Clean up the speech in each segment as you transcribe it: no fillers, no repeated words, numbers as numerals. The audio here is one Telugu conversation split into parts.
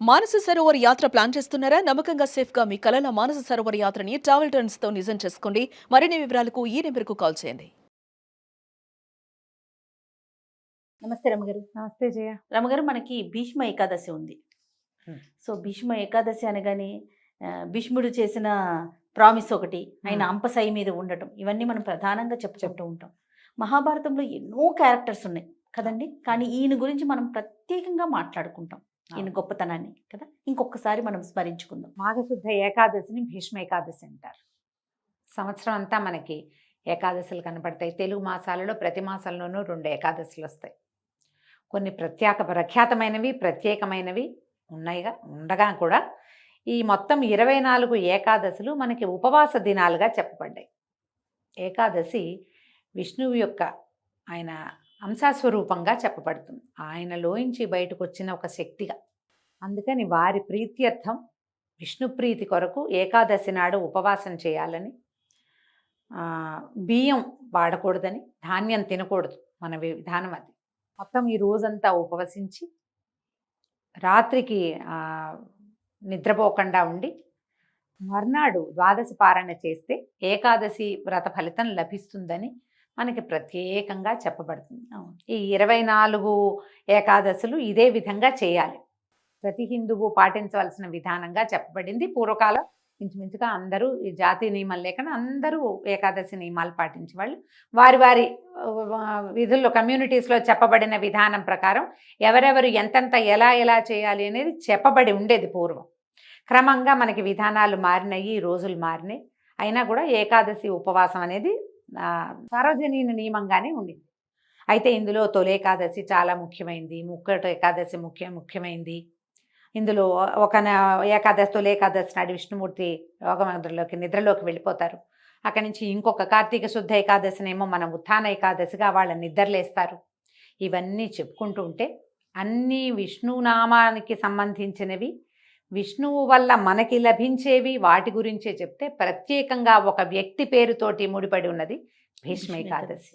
మానస సరోవర్ యాత్ర ప్లాన్ చేస్తున్నారా? నమ్మకంగా సేఫ్ గా మీ కలల మానస సరోవర్ యాత్రని ట్రావెల్ టర్న్స్ తో నిజం చేసుకోండి. మరిన్ని వివరాలకు ఈ నెంబర్కు కాల్ చేయండి. నమస్తే రమగారు. నమస్తే జయ. రమగారు, మనకి భీష్మ ఏకాదశి ఉంది. సో భీష్మ ఏకాదశి అనగానే భీష్ముడు చేసిన ప్రామిస్ ఒకటి, ఆయన అంపశయ్య మీద ఉండటం, ఇవన్నీ మనం ప్రధానంగా చెప్పుకుంటూ ఉంటాం. మహాభారతంలో ఎన్నో క్యారెక్టర్స్ ఉన్నాయి కదండి, కానీ ఈయన గురించి మనం ప్రత్యేకంగా మాట్లాడుకుంటాం, ఈయన గొప్పతనాన్ని కదా. ఇంకొకసారి మనం స్మరించుకుందాం. మాఘశుద్ధ ఏకాదశిని భీష్మ ఏకాదశి అంటారు. సంవత్సరం అంతా మనకి ఏకాదశులు కనపడతాయి. తెలుగు మాసాలలో ప్రతి మాసంలోనూ 2 ఏకాదశులు వస్తాయి. కొన్ని ప్రఖ్యాతమైనవి, ప్రత్యేకమైనవి ఉండగా కూడా ఈ మొత్తం 24 ఏకాదశులు మనకి ఉపవాస దినాలుగా చెప్పబడ్డాయి. ఏకాదశి విష్ణువు యొక్క ఆయన అంశస్వరూపంగా చెప్పబడుతుంది. ఆయనలోంచి బయటకు వచ్చిన ఒక శక్తిగా. అందుకని వారి ప్రీత్యర్థం, విష్ణు ప్రీతి కొరకు ఏకాదశి నాడు ఉపవాసం చేయాలని, బియ్యం వాడకూడదని, ధాన్యం తినకూడదు, మన విధానం అది. మొత్తం ఈ రోజంతా ఉపవసించి రాత్రికి నిద్రపోకుండా ఉండి మర్నాడు ద్వాదశి పారణ చేస్తే ఏకాదశి వ్రత ఫలితం లభిస్తుందని మనకి ప్రత్యేకంగా చెప్పబడుతుంది. ఈ 24 ఏకాదశులు ఇదే విధంగా చేయాలి. ప్రతి హిందువు పాటించవలసిన విధానంగా చెప్పబడింది. పూర్వకాలం ఇంచుమించుగా అందరూ ఈ జాతి నియమం లేకుండా అందరూ ఏకాదశి నియమాలు పాటించేవాళ్ళు. వారి వారి విధుల్లో, కమ్యూనిటీస్లో చెప్పబడిన విధానం ప్రకారం ఎవరెవరు ఎంతెంత ఎలా చేయాలి అనేది చెప్పబడి ఉండేది పూర్వం. క్రమంగా మనకి విధానాలు మారినాయి, రోజులు మారినాయి. అయినా కూడా ఏకాదశి ఉపవాసం అనేది సార్వజనీన నియమంగానే ఉండింది. అయితే ఇందులో తొలి ఏకాదశి చాలా ముఖ్యమైనది, ముక్కటి ఏకాదశి ముఖ్యమైనది. ఇందులో ఒక ఏకాదశి, తొలి ఏకాదశి నాడు విష్ణుమూర్తి నిద్రలోకి వెళ్ళిపోతారు. అక్కడి నుంచి ఇంకొక కార్తీక శుద్ధ ఏకాదశినేమో మనం ఉత్థాన ఏకాదశిగా వాళ్ళ నిద్రలేస్తారు. ఇవన్నీ చెప్పుకుంటూ ఉంటే అన్నీ విష్ణునామానికి సంబంధించినవి, విష్ణువు వల్ల మనకి లభించేవి, వాటి గురించే చెప్తే ప్రత్యేకంగా ఒక వ్యక్తి పేరుతోటి ముడిపడి ఉన్నది భీష్మ ఏకాదశి.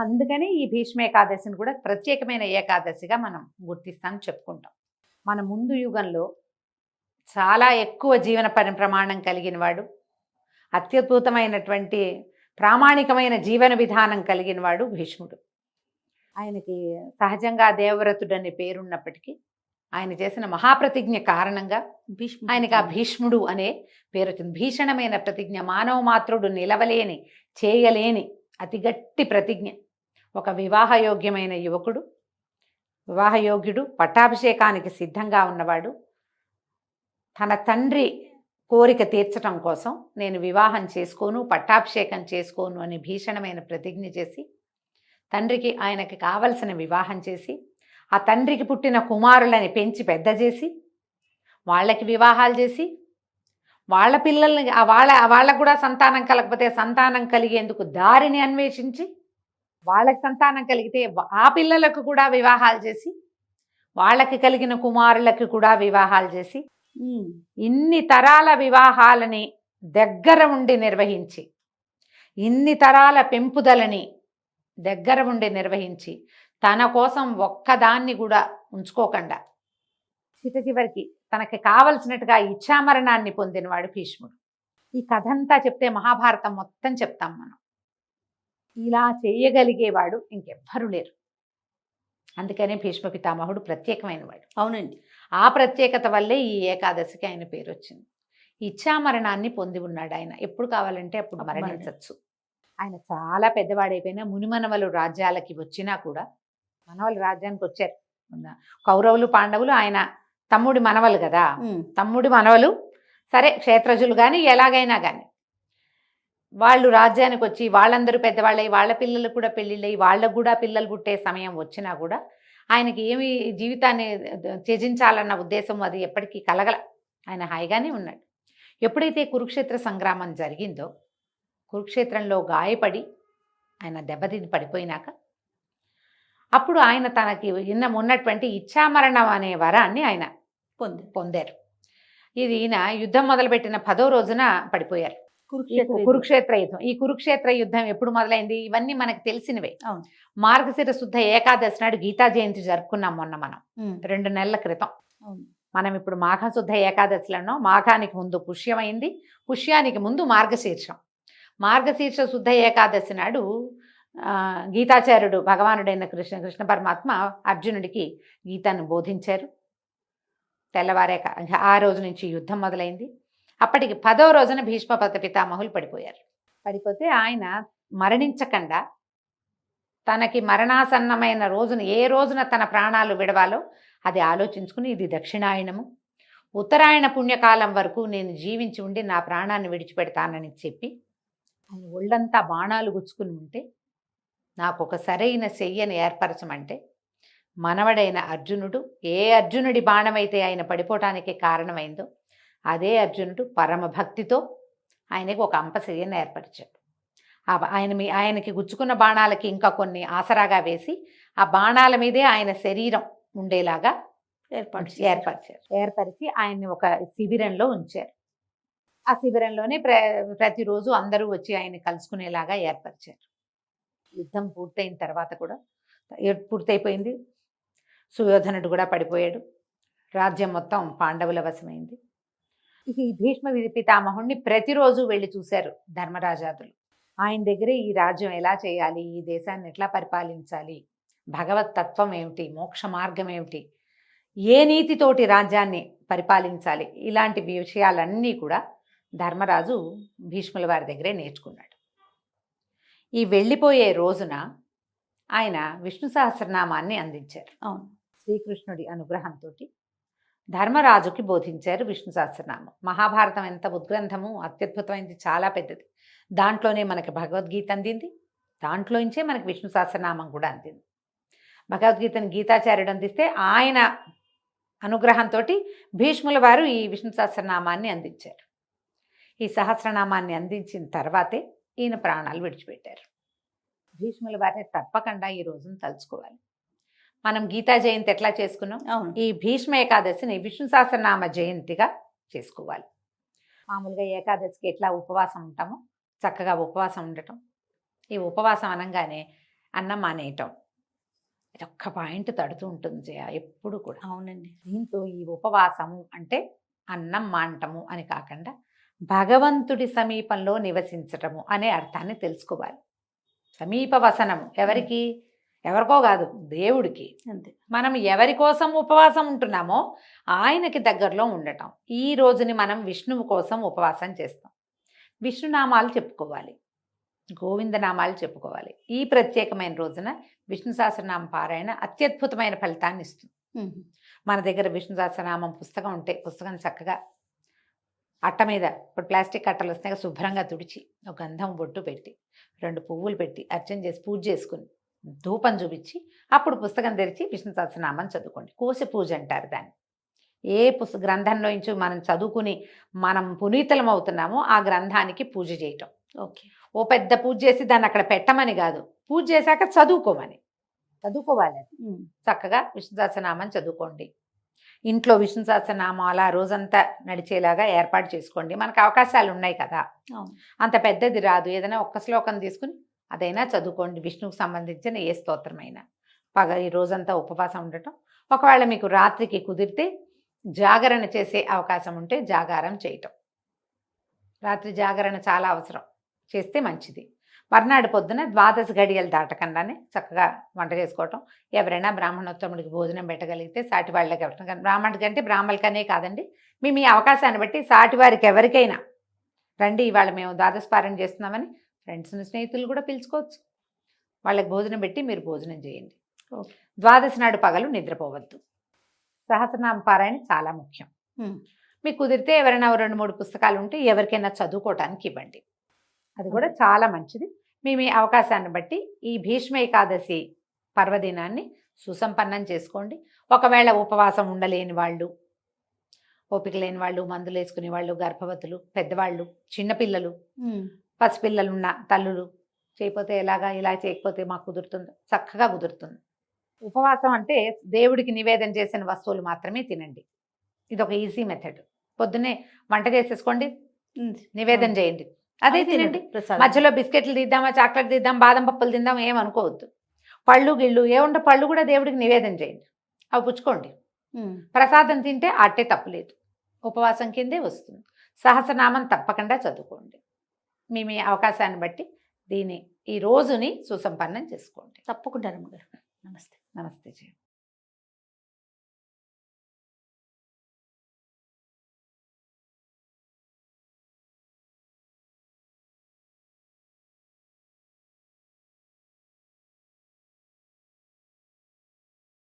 అందుకని ఈ భీష్మ ఏకాదశిని కూడా ప్రత్యేకమైన ఏకాదశిగా మనం గుర్తిస్తాం, చెప్పుకుంటాం. మన ముందు యుగంలో చాలా ఎక్కువ జీవన ప్రమాణం కలిగిన వాడు, అత్యద్భుతమైనటువంటి ప్రామాణికమైన జీవన విధానం కలిగిన వాడు భీష్ముడు. ఆయనకి సహజంగా దేవవ్రతుడు అనే పేరున్నప్పటికీ ఆయన చేసిన మహాప్రతిజ్ఞ కారణంగా ఆయనకి ఆ భీష్ముడు అనే పేరు వచ్చింది. భీషణమైన ప్రతిజ్ఞ, మానవ మాత్రుడు నిలవలేని, చేయలేని అతి గట్టి ప్రతిజ్ఞ. ఒక వివాహయోగ్యమైన యువకుడు, వివాహయోగ్యుడు, పట్టాభిషేకానికి సిద్ధంగా ఉన్నవాడు, తన తండ్రి కోరిక తీర్చడం కోసం నేను వివాహం చేసుకోను, పట్టాభిషేకం చేసుకోను అని భీషణమైన ప్రతిజ్ఞ చేసి తండ్రికి ఆయనకి కావలసిన వివాహం చేసి ఆ తండ్రికి పుట్టిన కుమారులని పెంచి పెద్ద చేసి వాళ్ళకి వివాహాలు చేసి వాళ్ళ పిల్లల్ని వాళ్ళకు కూడా సంతానం కలగకపోతే సంతానం కలిగేందుకు దారిని అన్వేషించి వాళ్ళకి సంతానం కలిగితే ఆ పిల్లలకు కూడా వివాహాలు చేసి వాళ్ళకి కలిగిన కుమారులకు కూడా వివాహాలు చేసి ఇన్ని తరాల వివాహాలని దగ్గర ఉండి నిర్వహించి, ఇన్ని తరాల పెంపుదలని దగ్గర ఉండి నిర్వహించి, తన కోసం ఒక్కదాన్ని కూడా ఉంచుకోకుండా చివరికి తనకి కావలసినట్టుగా ఇచ్ఛామరణాన్ని పొందినవాడు భీష్ముడు. ఈ కథంతా చెప్తే మహాభారతం మొత్తం చెప్తాం మనం. ఇలా చేయగలిగేవాడు ఇంకెవ్వరూ లేరు. అందుకనే భీష్మ పితామహుడు ప్రత్యేకమైన వాడు. అవునండి, ఆ ప్రత్యేకత వల్లే ఈ ఏకాదశికి ఆయన పేరు వచ్చింది. ఇచ్ఛామరణాన్ని పొంది ఉన్నాడు ఆయన. ఎప్పుడు కావాలంటే అప్పుడు మరణించవచ్చు. ఆయన చాలా పెద్దవాడైపోయినా మునిమనవలు రాజ్యాలకి వచ్చినా కూడా, మనవలు రాజ్యానికి వచ్చారు, కౌరవులు పాండవులు ఆయన తమ్ముడి మనవలు కదా, తమ్ముడి మనవలు సరే క్షేత్రజులు కానీ ఎలాగైనా కానీ వాళ్ళు రాజ్యానికి వచ్చి వాళ్ళందరూ పెద్దవాళ్ళై వాళ్ళ పిల్లలు కూడా పెళ్ళిళ్ళయి వాళ్ళకు కూడా పిల్లలు పుట్టే సమయం వచ్చినా కూడా ఆయనకి ఏమి జీవితాన్ని త్యజించాలన్న ఉద్దేశం అది ఎప్పటికీ కలగల. ఆయన హాయిగానే ఉన్నాడు. ఎప్పుడైతే కురుక్షేత్ర సంగ్రామం జరిగిందో, కురుక్షేత్రంలో గాయపడి ఆయన దెబ్బతిని పడిపోయినాక అప్పుడు ఆయన తనకి ఉన్నటువంటి ఇచ్ఛామరణం అనే వరాన్ని ఆయన పొందారు. ఇది ఈయన యుద్ధం మొదలుపెట్టిన 10వ రోజున పడిపోయారు. కురుక్షేత్ర యుద్ధం. ఈ కురుక్షేత్ర యుద్ధం ఎప్పుడు మొదలైంది ఇవన్నీ మనకు తెలిసినవే. మార్గశిర శుద్ధ ఏకాదశి నాడు గీతా జయంతి జరుపుకున్నాం మొన్న మనం, 2 నెలల క్రితం. మనం ఇప్పుడు మాఘశుద్ధ ఏకాదశిలో మాఘానికి ముందు పుష్యమైంది, పుష్యానికి ముందు మార్గశీర్షం. మార్గశీర్ష శుద్ధ ఏకాదశి నాడు గీతాచార్యుడు భగవానుడైన కృష్ణ పరమాత్మ అర్జునుడికి గీతను బోధించారు. తెల్లవారాక ఆ రోజు నుంచి యుద్ధం మొదలైంది. అప్పటికి 10వ రోజున భీష్మ పితామహులు పడిపోయారు. పడిపోతే ఆయన మరణించకుండా తనకి మరణాసన్నమైన రోజున ఏ రోజున తన ప్రాణాలు విడవాలో అది ఆలోచించుకుని, ఇది దక్షిణాయనము, ఉత్తరాయణ పుణ్యకాలం వరకు నేను జీవించి ఉండి నా ప్రాణాన్ని విడిచిపెడతానని చెప్పి ఆయన ఒళ్ళంతా బాణాలు గుచ్చుకుని ఉంటే నాకు ఒక సరైన శయ్యను ఏర్పరచమంటే మనవడైన అర్జునుడు, ఏ అర్జునుడి బాణమైతే ఆయన పడిపోవటానికి కారణమైందో అదే అర్జునుడు పరమ భక్తితో ఆయనకు ఒక అంపశయ్యను ఏర్పరిచాడు. ఆయనకి గుచ్చుకున్న బాణాలకి ఇంకా కొన్ని ఆసరాగా వేసి ఆ బాణాల మీదే ఆయన శరీరం ఉండేలాగా ఏర్పరిచి ఆయన్ని ఒక శిబిరంలో ఉంచారు. ఆ శిబిరంలోనే ప్రతిరోజు అందరూ వచ్చి ఆయన్ని కలుసుకునేలాగా ఏర్పరిచారు. యుద్ధం పూర్తయిన తర్వాత కూడా పూర్తయిపోయింది. సుయోధనుడు కూడా పడిపోయాడు. రాజ్యం మొత్తం పాండవుల వశమైంది. ఈ భీష్మ పితామహుణ్ణి ప్రతిరోజు వెళ్ళి చూశారు ధర్మరాజాదులు. ఆయన దగ్గరే ఈ రాజ్యం ఎలా చేయాలి, ఈ దేశాన్ని ఎట్లా పరిపాలించాలి, భగవత్ తత్వం ఏమిటి, మోక్ష మార్గం ఏమిటి, ఏ నీతితోటి రాజ్యాన్ని పరిపాలించాలి, ఇలాంటి విషయాలన్నీ కూడా ధర్మరాజు భీష్ముల వారి దగ్గరే నేర్చుకున్నాడు. ఈ వెళ్ళిపోయే రోజున ఆయన విష్ణు సహస్రనామాన్ని అందించారు. అవును, శ్రీకృష్ణుడి అనుగ్రహంతో ధర్మరాజుకి బోధించారు విష్ణు సహస్రనామం. మహాభారతం ఎంత ఉద్గ్రంథము, అత్యద్భుతమైనది, చాలా పెద్దది. దాంట్లోనే మనకి భగవద్గీత అందింది, దాంట్లోంచే మనకి విష్ణు సహస్రనామం కూడా అందింది. భగవద్గీతను గీతాచార్యుడు అందిస్తే ఆయన అనుగ్రహంతో భీష్ముల వారు ఈ విష్ణు సహస్రనామాన్ని అందించారు. ఈ సహస్రనామాన్ని అందించిన తర్వాతే ఈయన ప్రాణాలు విడిచిపెట్టారు. భీష్ముల వారిని తప్పకుండా ఈ రోజును తలుచుకోవాలి. మనం గీతా జయంతి ఎట్లా చేసుకున్నాం, ఈ భీష్మ ఏకాదశిని విష్ణు సహస్రనామ జయంతిగా చేసుకోవాలి. మామూలుగా ఏకాదశికి ఎట్లా ఉపవాసం ఉంటామో చక్కగా ఉపవాసం ఉండటం. ఈ ఉపవాసం అనగానే అన్నం మానేయటం, ఇది ఒక్క పాయింట్ తడుతూ ఉంటుంది జయ ఎప్పుడు కూడా. అవునండి. దీంతో ఈ ఉపవాసము అంటే అన్నం మానటము అని కాకుండా భగవంతుడి సమీపంలో నివసించటము అనే అర్థాన్ని తెలుసుకోవాలి. సమీప వసనము ఎవరికి, ఎవరికో కాదు, దేవుడికి. అంతే. మనం ఎవరి కోసం ఉపవాసం ఉంటున్నామో ఆయనకి దగ్గరలో ఉండటం. ఈ రోజుని మనం విష్ణువు కోసం ఉపవాసం చేస్తాం. విష్ణునామాలు చెప్పుకోవాలి, గోవిందనామాలు చెప్పుకోవాలి. ఈ ప్రత్యేకమైన రోజున విష్ణు సహస్రనామ పారాయణ అత్యద్భుతమైన ఫలితాన్ని ఇస్తుంది. మన దగ్గర విష్ణు సహస్రనామం పుస్తకం ఉంటే పుస్తకం చక్కగా అట్ట మీద, ఇప్పుడు ప్లాస్టిక్ అట్టలు వస్తాయి, శుభ్రంగా తుడిచి ఒక గంధం బొట్టు పెట్టి 2 పువ్వులు పెట్టి అర్చన చేసి పూజ చేసుకుని ధూపం చూపించి అప్పుడు పుస్తకం తెరిచి విష్ణు సహస్రనామం చదువుకోండి. కోసి పూజ అంటారు దాన్ని. ఏ గ్రంథంలో నుంచి మనం చదువుకుని మనం పునీతలం అవుతున్నామో ఆ గ్రంథానికి పూజ చేయటం. ఓకే. ఓ పెద్ద పూజ చేసి దాన్ని అక్కడ పెట్టమని కాదు, పూజ చేశాక చదువుకోమని. చదువుకోవాలి. చక్కగా విష్ణు సహస్రనామం చదువుకోండి. ఇంట్లో విష్ణు సహస్రనామం అలా రోజంతా నడిచేలాగా ఏర్పాటు చేసుకోండి. మనకు అవకాశాలు ఉన్నాయి కదా, అంత పెద్దది రాదు, ఏదైనా ఒక్క శ్లోకం తీసుకుని అదైనా చదువుకోండి. విష్ణువుకు సంబంధించిన ఏ స్తోత్రమైనా ఈ రోజంతా ఉపవాసం ఉండటం. ఒకవేళ మీకు రాత్రికి కుదిరితే జాగరణ చేసే అవకాశం ఉంటే జాగారం చేయటం. రాత్రి జాగరణ చాలా అవసరం, చేస్తే మంచిది. మర్నాడు పొద్దున 12 గడియలు దాటకుండానే చక్కగా వంట చేసుకోవటం. ఎవరైనా బ్రాహ్మణోత్తముడికి భోజనం పెట్టగలిగితే సాటి వాళ్ళకి ఎవరికైనా, బ్రాహ్మణుడికి అంటే బ్రాహ్మణులకనే కాదండి, మీ అవకాశాన్ని బట్టి సాటి వారికి ఎవరికైనా రండి, ఇవాళ మేము ద్వాదశపారాయణ చేస్తున్నామని ఫ్రెండ్స్ని స్నేహితులు కూడా పిలుచుకోవచ్చు. వాళ్ళకి భోజనం పెట్టి మీరు భోజనం చేయండి. ద్వాదశి నాడు పగలు నిద్రపోవద్దు. సహస్రనామ పారాయణ చాలా ముఖ్యం. మీకు కుదిరితే ఎవరైనా 2-3 పుస్తకాలు ఉంటే ఎవరికైనా చదువుకోవటానికి ఇవ్వండి, అది కూడా చాలా మంచిది. మీ అవకాశాన్ని బట్టి ఈ భీష్మ ఏకాదశి పర్వదినాన్ని సుసంపన్నం చేసుకోండి. ఒకవేళ ఉపవాసం ఉండలేని వాళ్ళు, ఓపిక లేని వాళ్ళు, మందులు వేసుకునే వాళ్ళు, గర్భవతులు, పెద్దవాళ్ళు, చిన్నపిల్లలు, పసిపిల్లలున్న తల్లులు చేయకపోతే ఎలాగా, ఇలా చేయకపోతే మాకు కుదురుతుంది, చక్కగా కుదురుతుంది. ఉపవాసం అంటే దేవుడికి నివేదన చేసిన వస్తువులు మాత్రమే తినండి. ఇది ఒక ఈజీ మెథడ్. పొద్దున్నే వంట చేసేసుకోండి, నివేదన చేయండి, అదే తినండి. మధ్యలో బిస్కెట్లు తీద్దామా, చాక్లెట్ తీద్దాం, బాదం పప్పులు తిందాం ఏమనుకోవద్దు. పళ్ళు గిళ్ళు ఏముంటే పళ్ళు కూడా దేవుడికి నివేదన చేయండి, అవి పుచ్చుకోండి. ప్రసాదం తింటే అట్టే తప్పులేదు, ఉపవాసం కిందే వస్తుంది. సహస్రనామం తప్పకుండా చదువుకోండి. మీ అవకాశాన్ని బట్టి ఈ రోజుని సుసంపన్నం చేసుకోండి. తప్పకుండా రమ్మగారు. నమస్తే. నమస్తే జీ.